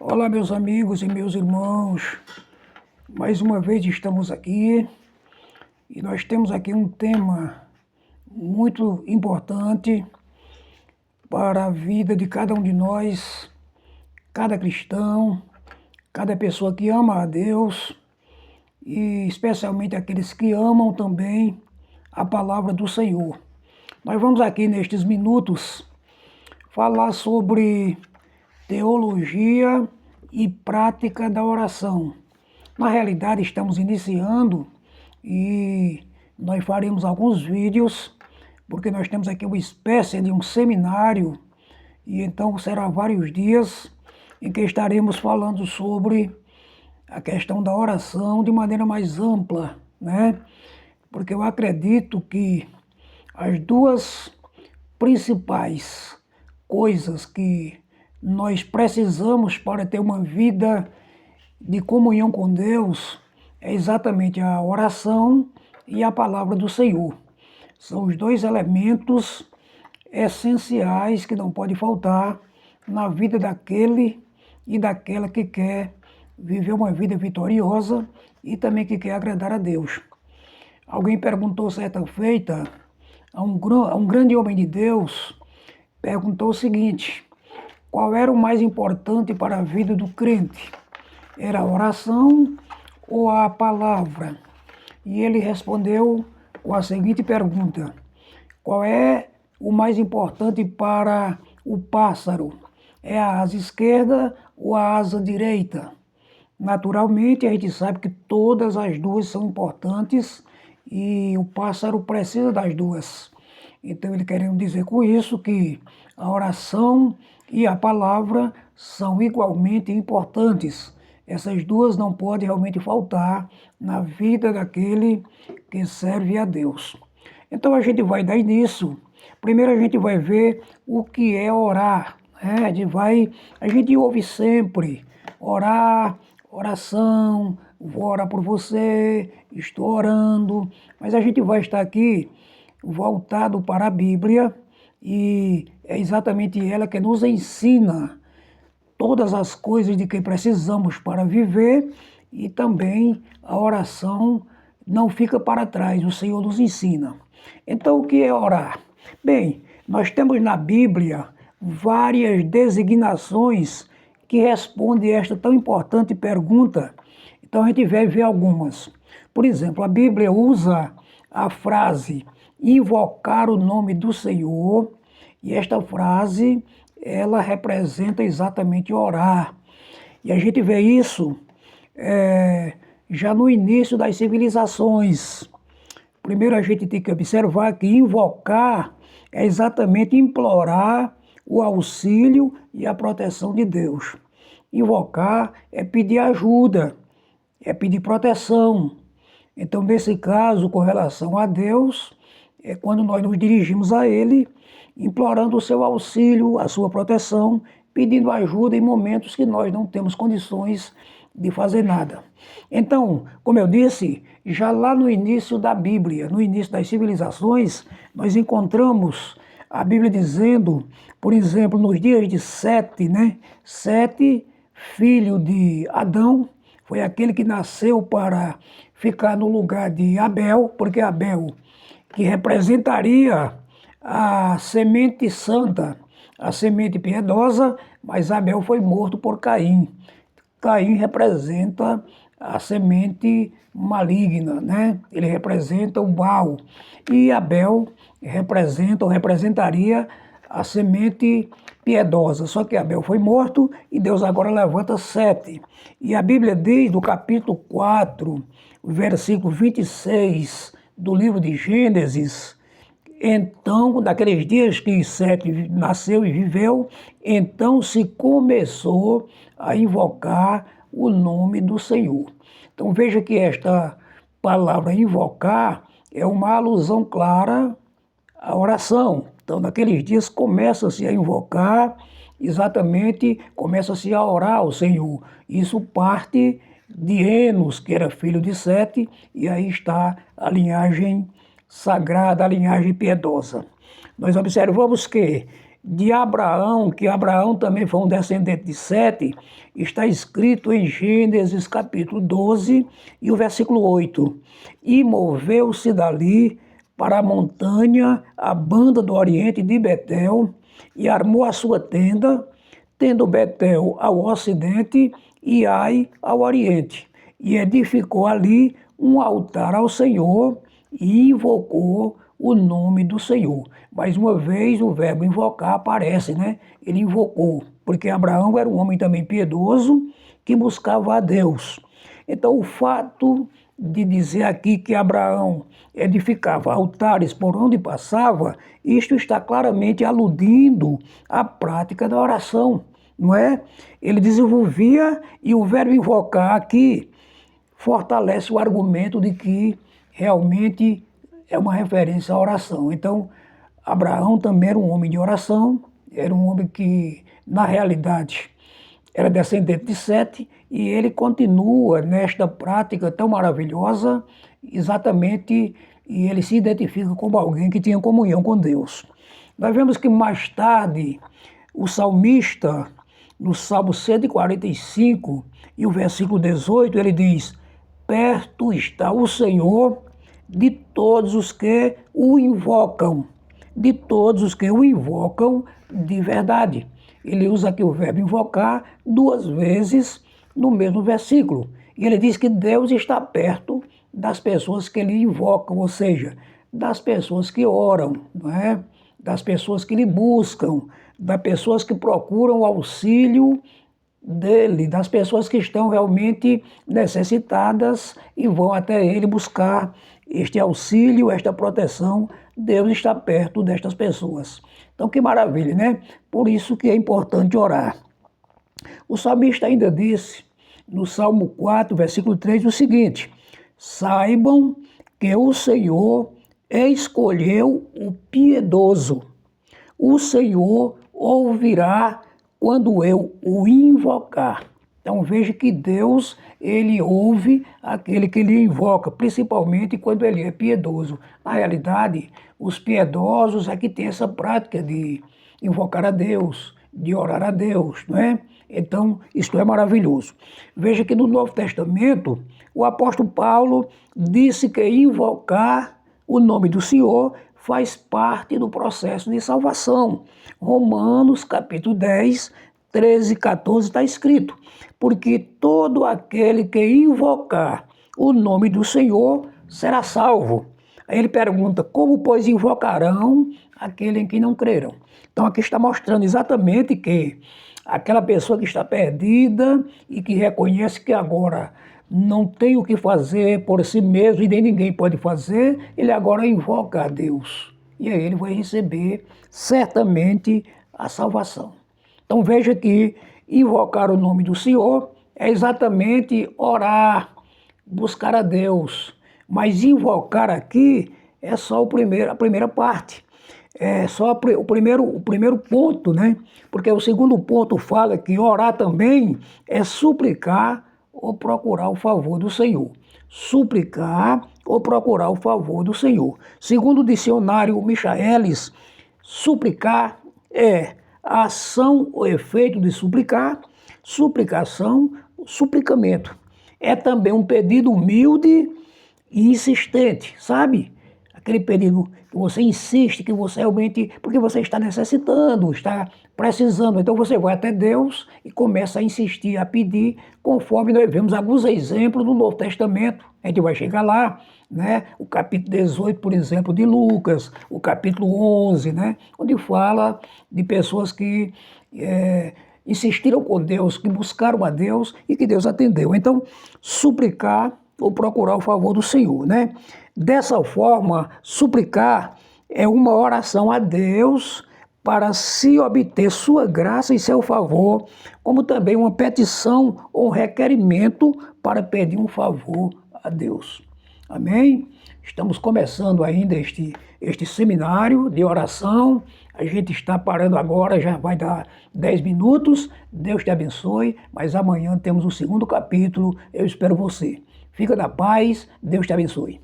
Olá, meus amigos e meus irmãos. Mais uma vez estamos aqui e nós temos aqui um tema muito importante para a vida de cada um de nós, cada cristão, cada pessoa que ama a Deus e especialmente aqueles que amam também a palavra do Senhor. Nós vamos aqui nestes minutos falar sobre teologia e prática da oração. Na realidade, estamos iniciando e nós faremos alguns vídeos, porque nós temos aqui uma espécie de um seminário, e então será vários dias em que estaremos falando sobre a questão da oração de maneira mais ampla, né? Porque eu acredito que as duas principais coisas que nós precisamos para ter uma vida de comunhão com Deus é exatamente a oração e a palavra do Senhor. São os dois elementos essenciais que não pode faltar na vida daquele e daquela que quer viver uma vida vitoriosa e também que quer agradar a Deus. Alguém perguntou certa feita a um grande homem de Deus, perguntou o seguinte: qual era o mais importante para a vida do crente? Era a oração ou a palavra? E ele respondeu com a seguinte pergunta: qual é o mais importante para o pássaro? É a asa esquerda ou a asa direita? Naturalmente, a gente sabe que todas as duas são importantes e o pássaro precisa das duas. Então, ele querendo dizer com isso que a oração e a palavra são igualmente importantes. Essas duas não podem realmente faltar na vida daquele que serve a Deus. Então a gente vai dar início. Primeiro a gente vai ver o que é orar, né? A gente ouve sempre orar, oração, vou orar por você, estou orando, mas a gente vai estar aqui voltado para a Bíblia, e é exatamente ela que nos ensina todas as coisas de que precisamos para viver, e também a oração não fica para trás, o Senhor nos ensina. Então, o que é orar? Bem, nós temos na Bíblia várias designações que respondem a esta tão importante pergunta. Então, a gente vai ver algumas. Por exemplo, a Bíblia usa a frase invocar o nome do Senhor, e esta frase, ela representa exatamente orar. E a gente vê isso já no início das civilizações. Primeiro a gente tem que observar que invocar é exatamente implorar o auxílio e a proteção de Deus. Invocar é pedir ajuda, é pedir proteção. Então, nesse caso, com relação a Deus, é quando nós nos dirigimos a Ele, implorando o seu auxílio, a sua proteção, pedindo ajuda em momentos que nós não temos condições de fazer nada. Então, como eu disse, já lá no início da Bíblia, no início das civilizações, nós encontramos a Bíblia dizendo, por exemplo, nos dias de Sete, né? Sete, filho de Adão, foi aquele que nasceu para ficar no lugar de Abel, porque Abel, que representaria a semente santa, a semente piedosa, mas Abel foi morto por Caim. Caim representa a semente maligna, né? Ele representa o mal. E Abel representa ou representaria a semente piedosa. Só que Abel foi morto e Deus agora levanta Sete. E a Bíblia diz, no capítulo 4, versículo 26 do livro de Gênesis: então, naqueles dias que Sete nasceu e viveu, então se começou a invocar o nome do Senhor. Então veja que esta palavra invocar é uma alusão clara à oração. Então naqueles dias começa-se a invocar, exatamente, começa-se a orar ao Senhor. Isso parte de Enos, que era filho de Sete, e aí está a linhagem sagrada, a linhagem piedosa. Nós observamos que de Abraão, que Abraão também foi um descendente de Sete, está escrito em Gênesis capítulo 12 e o versículo 8. E moveu-se dali para a montanha, a banda do oriente de Betel, e armou a sua tenda, tendo Betel ao ocidente e Ai ao oriente. E edificou ali um altar ao Senhor e invocou o nome do Senhor. Mais uma vez o verbo invocar aparece, né? Ele invocou, porque Abraão era um homem também piedoso que buscava a Deus. Então o fato de dizer aqui que Abraão edificava altares por onde passava, isto está claramente aludindo à prática da oração, não é? Ele desenvolvia, e o verbo invocar aqui fortalece o argumento de que realmente é uma referência à oração. Então, Abraão também era um homem de oração, era um homem que, na realidade, era descendente de Sete, e ele continua nesta prática tão maravilhosa, exatamente, e ele se identifica como alguém que tinha comunhão com Deus. Nós vemos que mais tarde, o salmista, no Salmo 145, e o versículo 18, ele diz: perto está o Senhor de todos os que o invocam, de todos os que o invocam de verdade. Ele usa aqui o verbo invocar 2 vezes no mesmo versículo. E ele diz que Deus está perto das pessoas que lhe invocam, ou seja, das pessoas que oram, não é? Das pessoas que lhe buscam, das pessoas que procuram o auxílio dele, das pessoas que estão realmente necessitadas e vão até ele buscar este auxílio, esta proteção. Deus está perto destas pessoas. Então que maravilha, né? Por isso que é importante orar. O salmista ainda disse, no Salmo 4, versículo 3, o seguinte: saibam que o Senhor escolheu o piedoso. O Senhor ouvirá quando eu o invocar. Então veja que Deus, ele ouve aquele que lhe invoca, principalmente quando ele é piedoso. Na realidade, os piedosos é que têm essa prática de invocar a Deus, de orar a Deus, não é? Então, isto é maravilhoso. Veja que no Novo Testamento, o apóstolo Paulo disse que invocar o nome do Senhor faz parte do processo de salvação. Romanos capítulo 10, 13 e 14 está escrito: porque todo aquele que invocar o nome do Senhor será salvo. Aí ele pergunta: como, pois, invocarão aquele em que não creram? Então aqui está mostrando exatamente que aquela pessoa que está perdida e que reconhece que agora não tem o que fazer por si mesmo e nem ninguém pode fazer, ele agora invoca a Deus. E aí ele vai receber certamente a salvação. Então veja que invocar o nome do Senhor é exatamente orar, buscar a Deus. Mas invocar aqui é só a primeira parte. É só o primeiro ponto, né? Porque o segundo ponto fala que orar também é suplicar ou procurar o favor do Senhor. Suplicar ou procurar o favor do Senhor. Segundo o dicionário Michaelis, suplicar é a ação ou efeito de suplicar, suplicação, suplicamento. É também um pedido humilde e insistente, sabe? Aquele pedido que você insiste, que você realmente, porque você está necessitando, está precisando. Então você vai até Deus e começa a insistir, a pedir, conforme nós vemos alguns exemplos no Novo Testamento. A gente vai chegar lá, né? O capítulo 18, por exemplo, de Lucas, o capítulo 11, né? Onde fala de pessoas que insistiram com Deus, que buscaram a Deus e que Deus atendeu. Então, suplicar ou procurar o favor do Senhor, né? Dessa forma, suplicar é uma oração a Deus para se obter sua graça e seu favor, como também uma petição ou um requerimento para pedir um favor a Deus. Amém? Estamos começando ainda este seminário de oração. A gente está parando agora, já vai dar 10 minutos. Deus te abençoe, mas amanhã temos o segundo capítulo. Eu espero você. Fica na paz, Deus te abençoe.